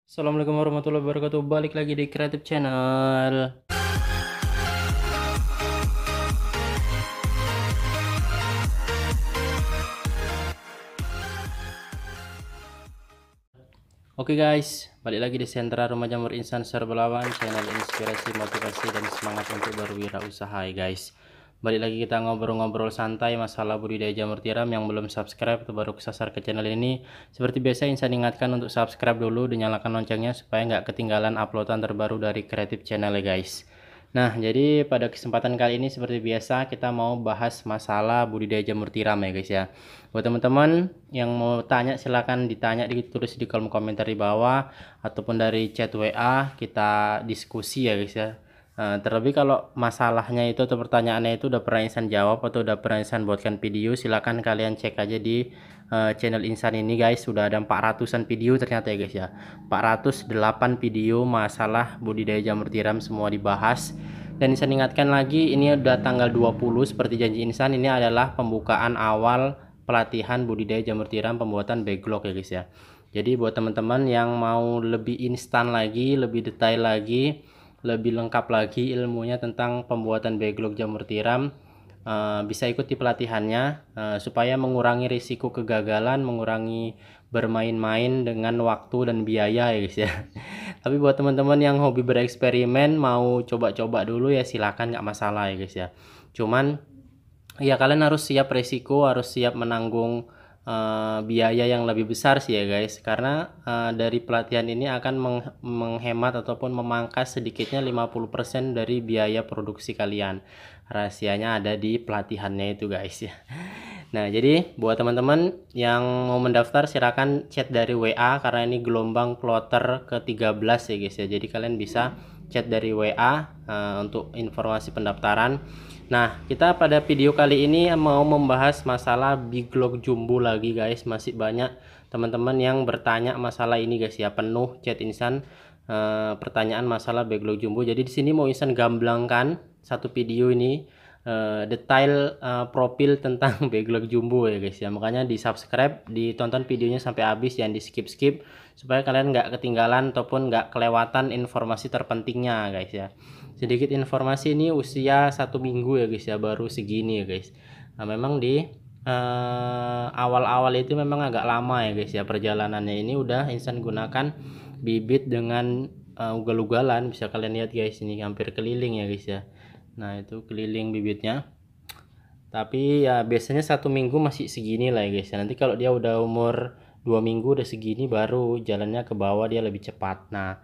Assalamualaikum warahmatullahi wabarakatuh. Balik lagi di Kreatif Channel. Oke guys, balik lagi di Sentra Rumah Jamur Insan Serbelawan, channel inspirasi, motivasi, dan semangat untuk berwirausaha ya guys. Balik lagi kita ngobrol-ngobrol santai masalah budidaya jamur tiram. Yang belum subscribe atau baru kesasar ke channel ini, seperti biasa Insan ingatkan untuk subscribe dulu dan nyalakan loncengnya supaya nggak ketinggalan uploadan terbaru dari Kreatif Channel ya guys. Nah, jadi pada kesempatan kali ini seperti biasa kita mau bahas masalah budidaya jamur tiram ya guys ya. Buat teman-teman yang mau tanya silahkan ditanya, ditulis di kolom komentar di bawah ataupun dari chat WA, kita diskusi ya guys ya. Terlebih kalau masalahnya itu atau pertanyaannya itu udah pernah Insan jawab atau udah pernah Insan buatkan video, silahkan kalian cek aja di channel Insan ini guys. Sudah ada 400-an video ternyata ya guys ya. 408 video masalah budidaya jamur tiram semua dibahas. Dan Insan ingatkan lagi, ini udah tanggal 20 seperti janji Insan, ini adalah pembukaan awal pelatihan budidaya jamur tiram pembuatan backlog ya guys ya. Jadi buat teman-teman yang mau lebih instan lagi, lebih detail lagi, lebih lengkap lagi ilmunya tentang pembuatan backlog jamur tiram, bisa ikuti pelatihannya supaya mengurangi risiko kegagalan, mengurangi bermain-main dengan waktu dan biaya ya guys ya. Tapi buat teman-teman yang hobi bereksperimen, mau coba-coba dulu ya silakan, nggak masalah ya guys ya. Cuman ya kalian harus siap resiko, harus siap menanggung biaya yang lebih besar sih ya guys, karena dari pelatihan ini akan menghemat ataupun memangkas sedikitnya 50% dari biaya produksi kalian. Rahasianya ada di pelatihannya itu guys ya. Nah, jadi buat teman-teman yang mau mendaftar silakan chat dari WA, karena ini gelombang kloter ke-13 ya guys ya. Jadi kalian bisa chat dari WA untuk informasi pendaftaran. Nah, kita pada video kali ini mau membahas masalah backlog jumbo lagi guys. Masih banyak teman-teman yang bertanya masalah ini guys ya. Penuh chat Insan pertanyaan masalah backlog jumbo. Jadi di sini mau Insan gamblangkan satu video ini detail profil tentang backlog jumbo ya guys ya. Makanya di subscribe, ditonton videonya sampai habis, jangan di skip-skip supaya kalian nggak ketinggalan ataupun nggak kelewatan informasi terpentingnya guys ya. Sedikit informasi, ini usia 1 minggu ya guys ya, baru segini ya guys. Nah, memang di awal-awal itu memang agak lama ya guys ya perjalanannya. Ini udah Insan gunakan bibit dengan ugal-ugalan, bisa kalian lihat guys, ini hampir keliling ya guys ya. Nah, itu keliling bibitnya. Tapi ya biasanya 1 minggu masih segini lah ya guys ya. Nanti kalau dia udah umur 2 minggu udah segini, baru jalannya ke bawah dia lebih cepat. Nah,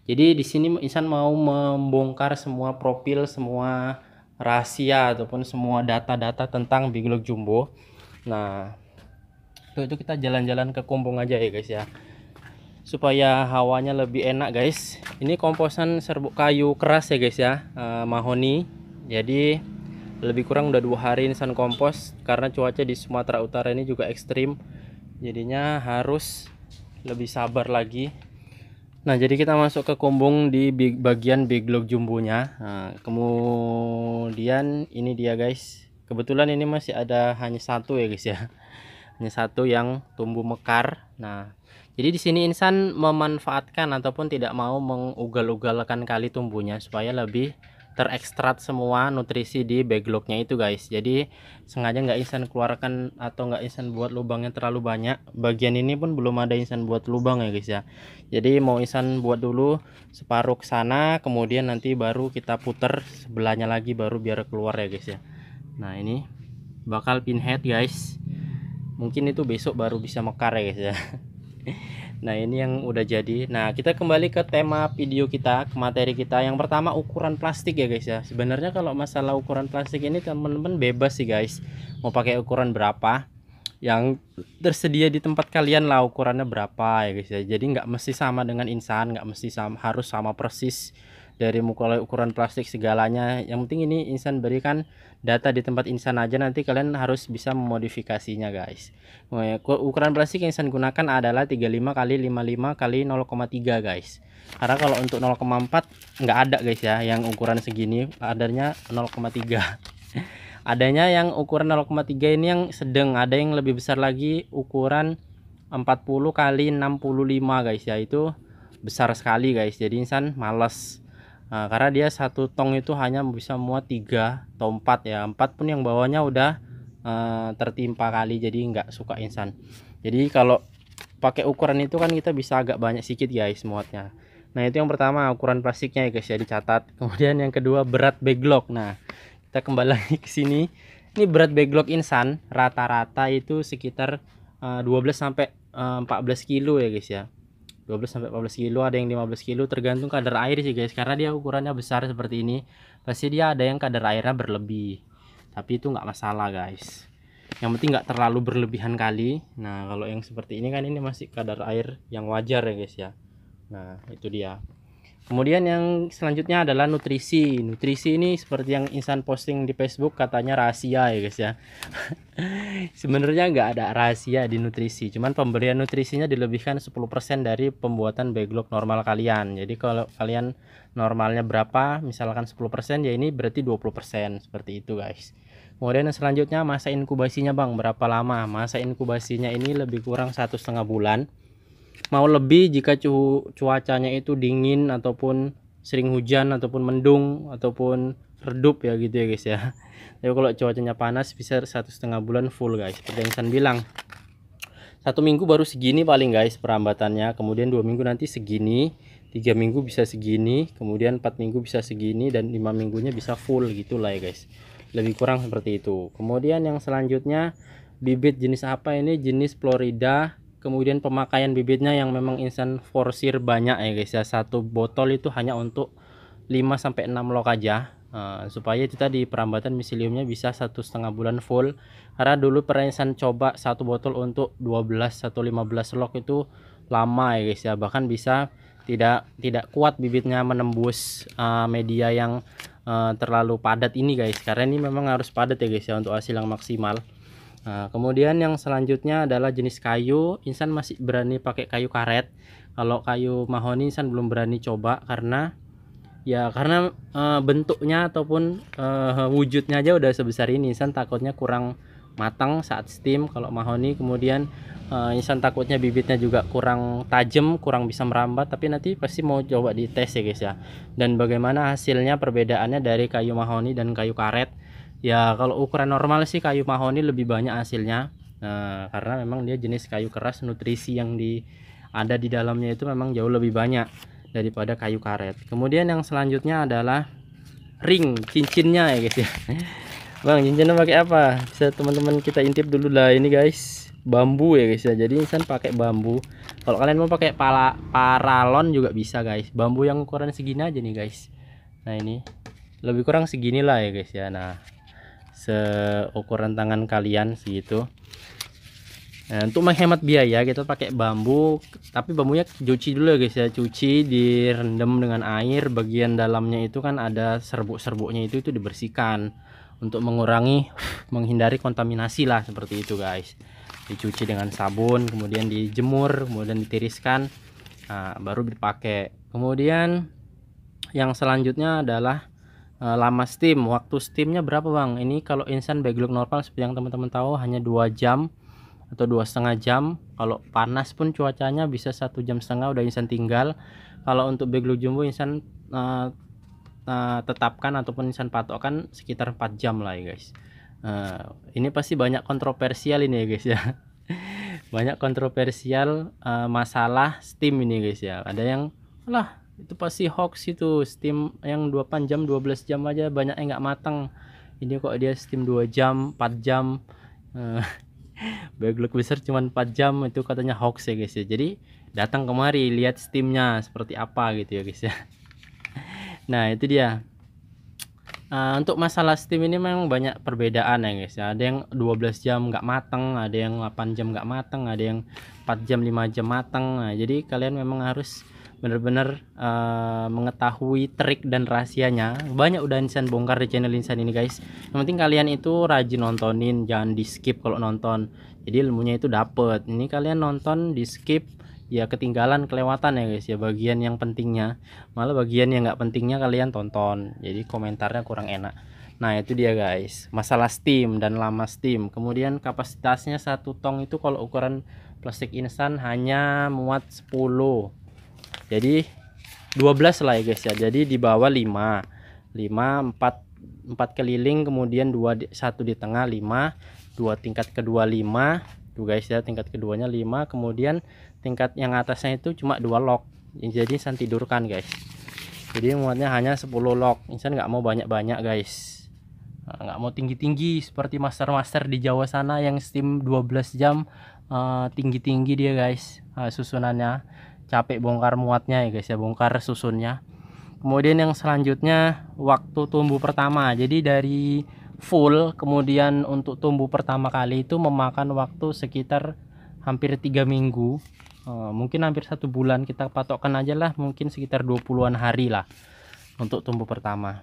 jadi di sini Insan mau membongkar semua profil, semua rahasia ataupun semua data-data tentang backlog jumbo. Nah, itu kita jalan-jalan ke Kumbung aja ya guys ya, supaya hawanya lebih enak guys. Ini komposan serbuk kayu keras ya guys ya, mahoni. Jadi lebih kurang udah 2 hari Insan kompos, karena cuaca di Sumatera Utara ini juga ekstrim, jadinya harus lebih sabar lagi. Nah, jadi kita masuk ke kumbung di bagian backlog jumbonya. Nah, kemudian ini dia guys. Kebetulan ini masih ada hanya satu ya guys ya. Hanya satu yang tumbuh mekar. Nah, jadi di sini Insan memanfaatkan ataupun tidak mau mengugal-ugalkan kali tumbuhnya supaya lebih terekstrak semua nutrisi di backlognya itu guys. Jadi sengaja nggak Insan keluarkan atau nggak Insan buat lubangnya terlalu banyak. Bagian ini pun belum ada Insan buat lubang ya guys ya. Jadi mau Insan buat dulu separuh ke sana, kemudian nanti baru kita puter sebelahnya lagi, baru biar keluar ya guys ya. Nah, ini bakal pinhead guys. Mungkin itu besok baru bisa mekar ya guys ya. Nah, ini yang udah jadi. Nah, kita kembali ke tema video kita, ke materi kita. Yang pertama, ukuran plastik ya guys ya. Sebenarnya kalau masalah ukuran plastik ini teman-teman bebas sih guys, mau pakai ukuran berapa yang tersedia di tempat kalian lah, ukurannya berapa ya guys ya. Jadi nggak mesti sama dengan Insan, nggak mesti sama, harus sama persis dari mulai ukuran plastik segalanya. Yang penting ini Insan berikan data di tempat Insan aja, nanti kalian harus bisa memodifikasinya guys. Ukuran plastik yang Insan gunakan adalah 35 kali 55 kali 0,3 guys. Karena kalau untuk 0,4 nggak ada guys ya yang ukuran segini, adanya 0,3. Adanya yang ukuran 0,3 ini yang sedang, ada yang lebih besar lagi ukuran 40 kali 65 guys ya, itu besar sekali guys, jadi insan males. Karena dia satu tong itu hanya bisa muat 3 atau 4 ya, 4 pun yang bawahnya udah tertimpa kali, jadi nggak suka insan. Jadi kalau pakai ukuran itu kan kita bisa agak banyak sedikit guys muatnya. Nah itu yang pertama, ukuran plastiknya ya guys ya, dicatat. Kemudian yang kedua, berat backlog. Nah kita kembali lagi ke sini. Ini berat backlog insan rata-rata itu sekitar 12 sampai 14 kilo ya guys ya. 12 sampai 14 kilo, ada yang 15 kilo, tergantung kadar air sih guys. Karena dia ukurannya besar seperti ini, pasti dia ada yang kadar airnya berlebih. Tapi itu nggak masalah guys. Yang penting nggak terlalu berlebihan kali. Nah kalau yang seperti ini kan, ini masih kadar air yang wajar ya guys ya. Nah itu dia. Kemudian yang selanjutnya adalah nutrisi. Nutrisi ini seperti yang insan posting di Facebook, katanya rahasia ya guys ya. Sebenarnya nggak ada rahasia di nutrisi, cuman pemberian nutrisinya dilebihkan 10% dari pembuatan backlog normal kalian. Jadi kalau kalian normalnya berapa, misalkan 10%, ya ini berarti 20%, seperti itu guys. Kemudian yang selanjutnya, masa inkubasinya bang, berapa lama? Masa inkubasinya ini lebih kurang 1,5 bulan. Mau lebih jika cuacanya itu dingin ataupun sering hujan ataupun mendung ataupun redup ya gitu ya guys ya. Tapi kalau cuacanya panas bisa 1,5 bulan full guys. Seperti yang saya bilang, 1 minggu baru segini paling guys perambatannya, kemudian 2 minggu nanti segini, 3 minggu bisa segini, kemudian 4 minggu bisa segini, dan 5 minggunya bisa full gitulah ya guys, lebih kurang seperti itu. Kemudian yang selanjutnya, bibit jenis apa ini? Jenis Florida. Kemudian pemakaian bibitnya yang memang insan forsir banyak ya guys ya. Satu botol itu hanya untuk 5-6 log aja, supaya itu tadi perambatan miseliumnya bisa 1,5 bulan full. Karena dulu pernah insan coba satu botol untuk 12 atau 15 log itu lama ya guys ya, bahkan bisa tidak kuat bibitnya menembus media yang terlalu padat ini guys. Karena ini memang harus padat ya guys ya untuk hasil yang maksimal. Nah, kemudian yang selanjutnya adalah jenis kayu. Insan masih berani pakai kayu karet. Kalau kayu mahoni insan belum berani coba, karena bentuknya ataupun wujudnya aja udah sebesar ini. Insan takutnya kurang matang saat steam kalau mahoni. Kemudian insan takutnya bibitnya juga kurang tajam, kurang bisa merambat. Tapi nanti pasti mau coba dites ya guys ya. Dan bagaimana hasilnya, perbedaannya dari kayu mahoni dan kayu karet. Ya kalau ukuran normal sih kayu mahoni lebih banyak hasilnya, karena memang dia jenis kayu keras, nutrisi yang ada di dalamnya itu memang jauh lebih banyak daripada kayu karet. Kemudian yang selanjutnya adalah ring, cincinnya ya guys ya. Bang, cincinnya pakai apa? Bisa teman-teman kita intip dulu lah. Ini guys, bambu ya guys ya. Jadi insan pakai bambu. Kalau kalian mau pakai paralon juga bisa guys. Bambu yang ukuran segini aja nih guys. Nah ini lebih kurang segini lah ya guys ya. Nah seukuran tangan kalian segitu. Nah, untuk menghemat biaya kita pakai bambu, tapi bambunya cuci dulu ya guys ya. Cuci, direndam dengan air, bagian dalamnya itu kan ada serbuk-serbuknya itu dibersihkan untuk menghindari kontaminasi lah, seperti itu guys. Dicuci dengan sabun, kemudian dijemur, kemudian ditiriskan, nah, baru dipakai. Kemudian yang selanjutnya adalah lama steam. Waktu steamnya berapa bang? Ini kalau insan backlog normal seperti yang teman-teman tahu hanya 2 jam atau 2,5 jam. Kalau panas pun cuacanya bisa 1,5 jam udah insan tinggal. Kalau untuk backlog jumbo insan tetapkan ataupun insan patokkan sekitar 4 jam lah ya guys. Ini pasti banyak kontroversial ini ya guys ya. Banyak kontroversial masalah steam ini guys ya. Ada yang lah itu pasti hoax, itu steam yang 24 jam 12 jam aja banyak yang nggak matang. Ini kok dia steam 2 jam 4 jam, backlog besar cuma 4 jam, itu katanya hoax ya guys ya. Jadi datang kemari lihat steamnya seperti apa gitu ya guys ya. Nah itu dia. Untuk masalah steam ini memang banyak perbedaan ya guys ya. Ada yang 12 jam nggak matang, ada yang 8 jam nggak matang, ada yang 4 jam 5 jam matang. Nah, jadi kalian memang harus benar-benar mengetahui trik dan rahasianya. Banyak udah insan bongkar di channel insan ini guys. Yang penting kalian itu rajin nontonin, jangan di skip kalau nonton. Jadi ilmunya itu dapet. Ini kalian nonton di skip ya ketinggalan, kelewatan ya guys ya bagian yang pentingnya. Malah bagian yang nggak pentingnya kalian tonton. Jadi komentarnya kurang enak. Nah itu dia guys, masalah steam dan lama steam. Kemudian kapasitasnya 1 tong itu kalau ukuran plastik instan hanya muat 10 Jadi 12 lah ya guys ya. Jadi di bawah 5 4 keliling, kemudian 1 di tengah 5, 2 tingkat kedua 5 tuh guys ya, tingkat keduanya 5, kemudian tingkat yang atasnya itu cuma 2 lock. Jadi insan tidurkan guys. Jadi muatnya hanya 10 lock. Insan nggak mau banyak-banyak guys. Nggak mau tinggi-tinggi seperti master-master di Jawa sana yang steam 12 jam tinggi-tinggi dia guys. Susunannya capek bongkar muatnya ya guys ya, bongkar susunnya. Kemudian yang selanjutnya waktu tumbuh pertama. Jadi dari full kemudian untuk tumbuh pertama kali itu memakan waktu sekitar hampir 3 minggu, mungkin hampir 1 bulan, kita patokkan aja lah, mungkin sekitar 20-an hari lah untuk tumbuh pertama.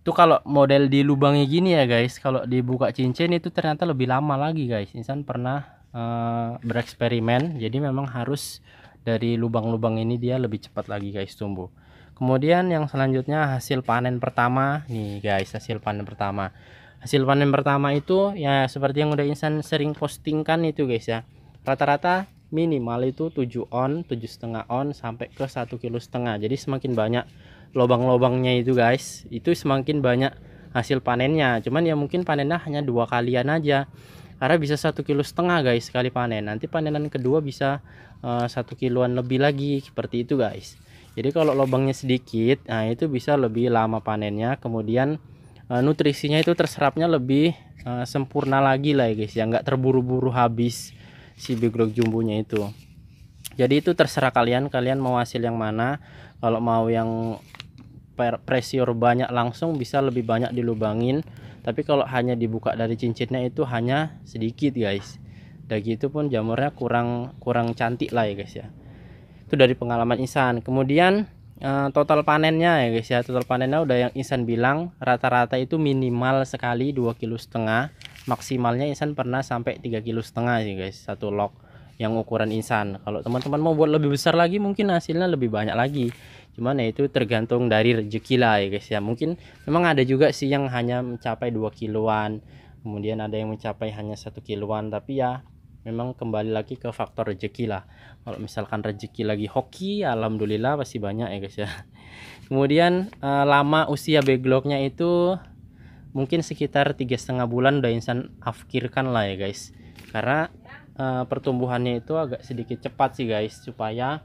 Itu kalau model di lubangnya gini ya guys. Kalau dibuka cincin itu ternyata lebih lama lagi guys. Insan pernah bereksperimen, jadi memang harus dari lubang-lubang ini dia lebih cepat lagi guys tumbuh. Kemudian yang selanjutnya hasil panen pertama nih guys. Hasil panen pertama itu ya seperti yang udah Insan sering postingkan itu guys ya, rata-rata minimal itu 7 on, 7,5 on sampai ke 1,5 kg. Jadi semakin banyak lubang-lubangnya itu guys, itu semakin banyak hasil panennya. Cuman ya mungkin panennya hanya 2 kalian aja, karena bisa 1,5 kg guys sekali panen. Nanti panenan kedua bisa 1 kiloan lebih lagi, seperti itu guys. Jadi kalau lubangnya sedikit, nah itu bisa lebih lama panennya. Kemudian nutrisinya itu terserapnya lebih sempurna lagi lah ya guys ya, nggak terburu-buru habis si Big-Lock jumbonya itu. Jadi itu terserah kalian mau hasil yang mana. Kalau mau yang pressure banyak langsung bisa lebih banyak dilubangin, tapi kalau hanya dibuka dari cincinnya itu hanya sedikit guys. Dan gitu pun jamurnya kurang cantik lah ya guys ya. Itu dari pengalaman Insan. Kemudian total panennya ya guys ya, total panennya udah yang Insan bilang rata-rata itu minimal sekali 2,5 kg, maksimalnya Insan pernah sampai 3,5 kg sih guys satu lock yang ukuran Insan. Kalau teman-teman mau buat lebih besar lagi mungkin hasilnya lebih banyak lagi, cuman ya itu tergantung dari rezeki lah ya guys ya. Mungkin memang ada juga sih yang hanya mencapai 2 kiloan, kemudian ada yang mencapai hanya 1 kiloan, tapi ya memang kembali lagi ke faktor rezeki lah. Kalau misalkan rezeki lagi hoki, alhamdulillah pasti banyak ya guys ya. Kemudian lama usia Big-Locknya itu mungkin sekitar 3,5 bulan udah Insan afkirkan lah ya guys, karena pertumbuhannya itu agak sedikit cepat sih guys, supaya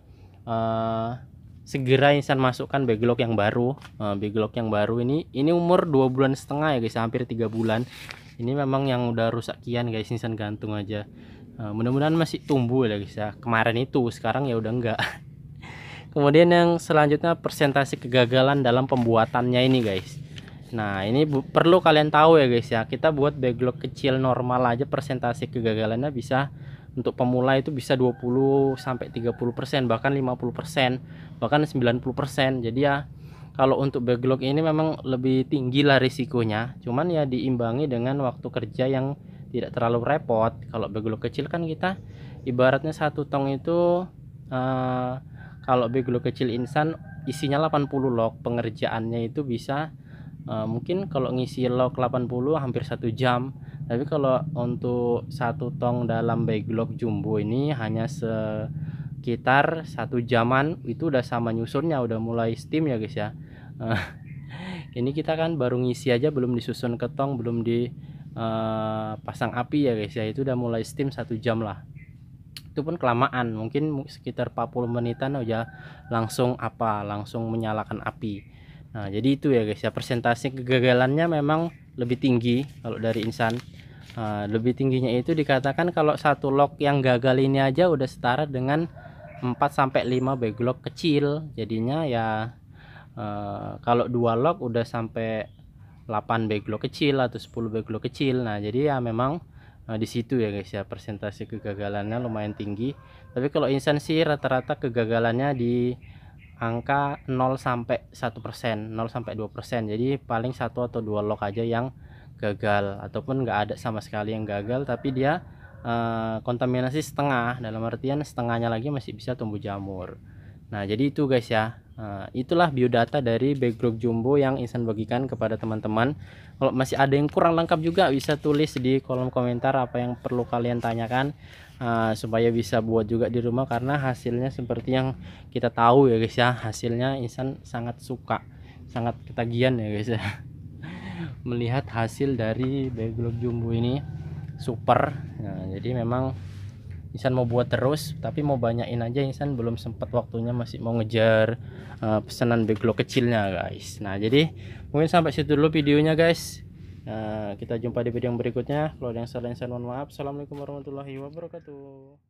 segera Insan masukkan Big-Lock yang baru. Big-Lock yang baru ini umur 2,5 bulan ya guys, hampir 3 bulan. Ini memang yang udah rusak kian guys, Insan gantung aja. Mudah-mudahan masih tumbuh ya guys ya. Kemarin itu, sekarang ya udah enggak. Kemudian yang selanjutnya persentase kegagalan dalam pembuatannya ini guys. Nah ini perlu kalian tahu ya guys ya, kita buat Big-Lock kecil normal aja persentase kegagalannya bisa untuk pemula itu bisa 20 sampai 30%, bahkan 50%, bahkan 90%. Jadi ya kalau untuk Big-Lock ini memang lebih tinggi lah risikonya, cuman ya diimbangi dengan waktu kerja yang tidak terlalu repot. Kalau Big-Lock kecil kan kita ibaratnya satu tong itu kalau Big-Lock kecil Insan isinya 80 lock, pengerjaannya itu bisa mungkin kalau ngisi lock 80 hampir 1 jam. Tapi kalau untuk satu tong dalam Big-Lock jumbo ini hanya sekitar 1 jaman, itu udah sama nyusunnya, udah mulai steam ya guys ya. Ini kita kan baru ngisi aja, belum disusun ke tong, belum di pasang api ya guys ya, itu udah mulai steam 1 jam lah. Itu pun kelamaan, mungkin sekitar 40 menitan aja langsung menyalakan api. Nah jadi itu ya guys ya, persentase kegagalannya memang lebih tinggi kalau dari Insan. Lebih tingginya itu dikatakan kalau satu lock yang gagal ini aja udah setara dengan 4-5 Big-Lock kecil. Jadinya ya kalau 2 lock udah sampai 8 Big-Lock kecil atau 10 Big-Lock kecil. Nah jadi ya memang di situ ya guys ya, persentase kegagalannya lumayan tinggi. Tapi kalau Insan sih rata-rata kegagalannya di angka 0 sampai 1%, 0 sampai 2%. Jadi paling 1 atau 2 lock aja yang gagal, ataupun nggak ada sama sekali yang gagal, tapi dia kontaminasi setengah, dalam artian setengahnya lagi masih bisa tumbuh jamur. Nah jadi itu guys ya, Itulah biodata dari backlog jumbo yang Ihsan bagikan kepada teman-teman. Kalau masih ada yang kurang lengkap juga bisa tulis di kolom komentar apa yang perlu kalian tanyakan, supaya bisa buat juga di rumah, karena hasilnya seperti yang kita tahu ya guys ya, hasilnya Ihsan sangat suka, sangat ketagihan ya guys ya melihat hasil dari backlog jumbo ini super. Jadi memang Ihsan mau buat terus, tapi mau banyakin aja, Ihsan belum sempat waktunya, masih mau ngejar pesanan backlog kecilnya guys. Nah jadi mungkin sampai situ dulu videonya guys. Kita jumpa di video yang berikutnya. Kalau ada yang salah Ihsan mohon maaf. Assalamualaikum warahmatullahi wabarakatuh.